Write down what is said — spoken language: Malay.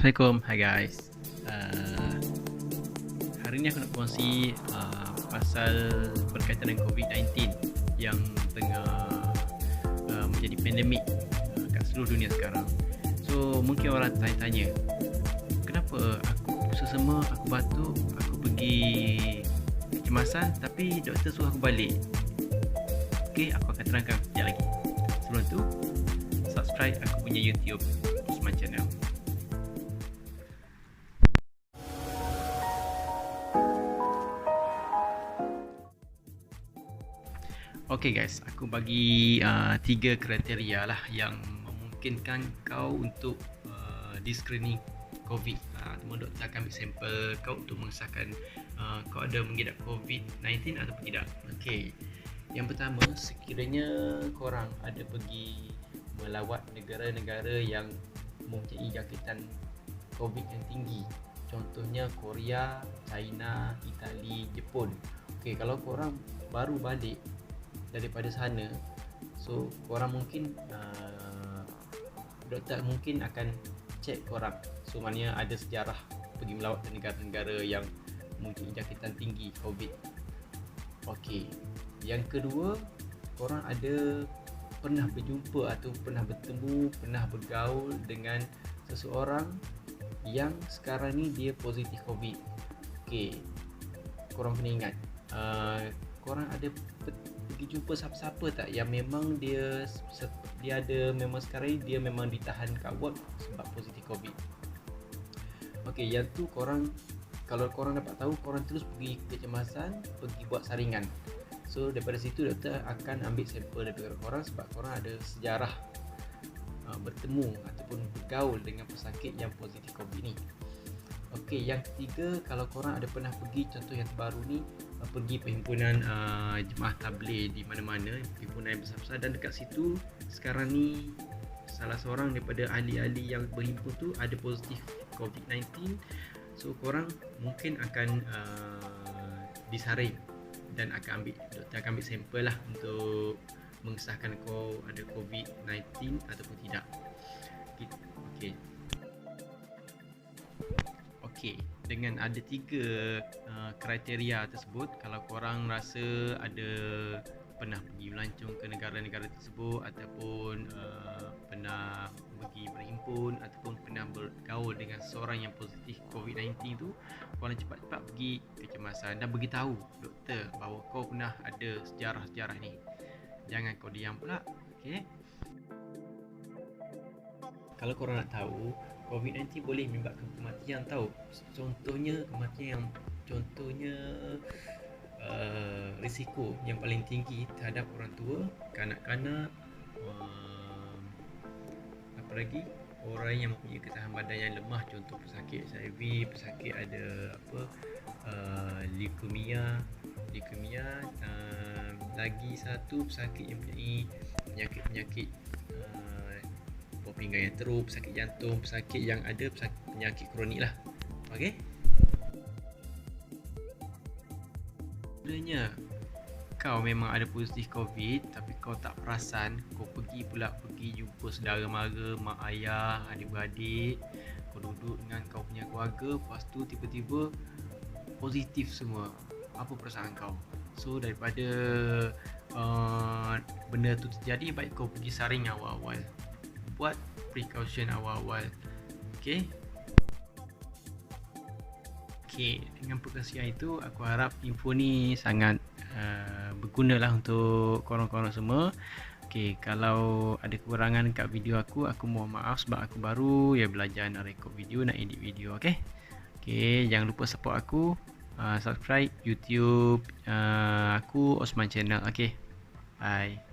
Assalamualaikum, hi guys. Hari ni aku nak kongsi pasal berkaitan dengan COVID-19 yang tengah menjadi pandemik kat seluruh dunia sekarang. So mungkin orang tanya-tanya, kenapa aku sesama, aku batuk, aku pergi kecemasan tapi doktor suruh aku balik. Okay, aku akan terangkan sekejap lagi. Sebelum tu, subscribe aku punya YouTube Osman Channel. Okay guys, aku bagi 3 kriteria lah yang memungkinkan kau untuk di screening COVID. Semua doktor akan ambil sampel kau untuk mengesahkan kau ada mengidap COVID-19 ataupun tidak. Okay, yang pertama, sekiranya korang ada pergi melawat negara-negara yang mempunyai jangkitan COVID yang tinggi, contohnya Korea, China, Itali, Jepun. Okay, kalau korang baru balik daripada sana, so korang mungkin doktor mungkin akan cek korang, so maknanya ada sejarah pergi melawat ke negara-negara yang mungkin jangkitan tinggi COVID. Okey, yang kedua, korang ada pernah berjumpa atau pernah bertemu, pernah bergaul dengan seseorang yang sekarang ni dia positif COVID. Okey, korang kena ingat, korang ada pergi jumpa siapa-siapa tak yang memang dia ada, memang sekarang ni dia memang ditahan kat ward sebab positif COVID. Okey, yang tu korang, kalau korang dapat tahu, korang terus pergi kecemasan, pergi buat saringan. So daripada situ doktor akan ambil sampel daripada korang sebab korang ada sejarah bertemu ataupun bergaul dengan pesakit yang positif COVID ni. Okey, yang ketiga, kalau korang ada pernah pergi, contoh yang terbaru ni, pergi perhimpunan jemaah tabligh di mana-mana, perhimpunan yang besar-besar, dan dekat situ sekarang ni salah seorang daripada ahli-ahli yang berhimpun tu ada positif COVID-19. So korang mungkin akan disaring dan doktor akan ambil sampel lah untuk mengesahkan kau ada COVID-19 ataupun tidak. Okey, dengan ada 3 kriteria tersebut, kalau korang rasa ada pernah pergi melancong ke negara-negara tersebut ataupun pernah pergi berhimpun ataupun pernah bergaul dengan seorang yang positif COVID-19 tu, korang cepat-cepat pergi kecemasan dan beritahu doktor bahawa kau pernah ada sejarah-sejarah ni. Jangan kau diam pula. Okey, kalau korang nak tahu, COVID-19 boleh menyebabkan kematian tahu. Contohnya kematian yang risiko yang paling tinggi terhadap orang tua, kanak-kanak, apa lagi, orang yang mempunyai ketahanan badan yang lemah, contoh pesakit HIV, pesakit ada leukemia, lagi satu pesakit yang mempunyai penyakit buah pinggang yang teruk, pesakit jantung, pesakit yang ada penyakit kronik lah. Okey, sebenarnya kau memang ada positif COVID tapi kau tak perasan, kau pergi jumpa saudara mara, mak ayah, adik-beradik, kau duduk dengan kau punya keluarga, lepas tu tiba-tiba positif semua. Apa perasaan kau? So daripada benda tu terjadi, baik kau pergi saring awal-awal, buat precaution awal-awal. Okey, dengan perkongsian itu, aku harap info ni sangat bergunalah untuk korang-korang semua. Okey, kalau ada kekurangan kat video aku mohon maaf sebab aku baru belajar nak record video, nak edit video. Okey, jangan lupa support aku, subscribe YouTube aku Osman Channel. Okey, bye.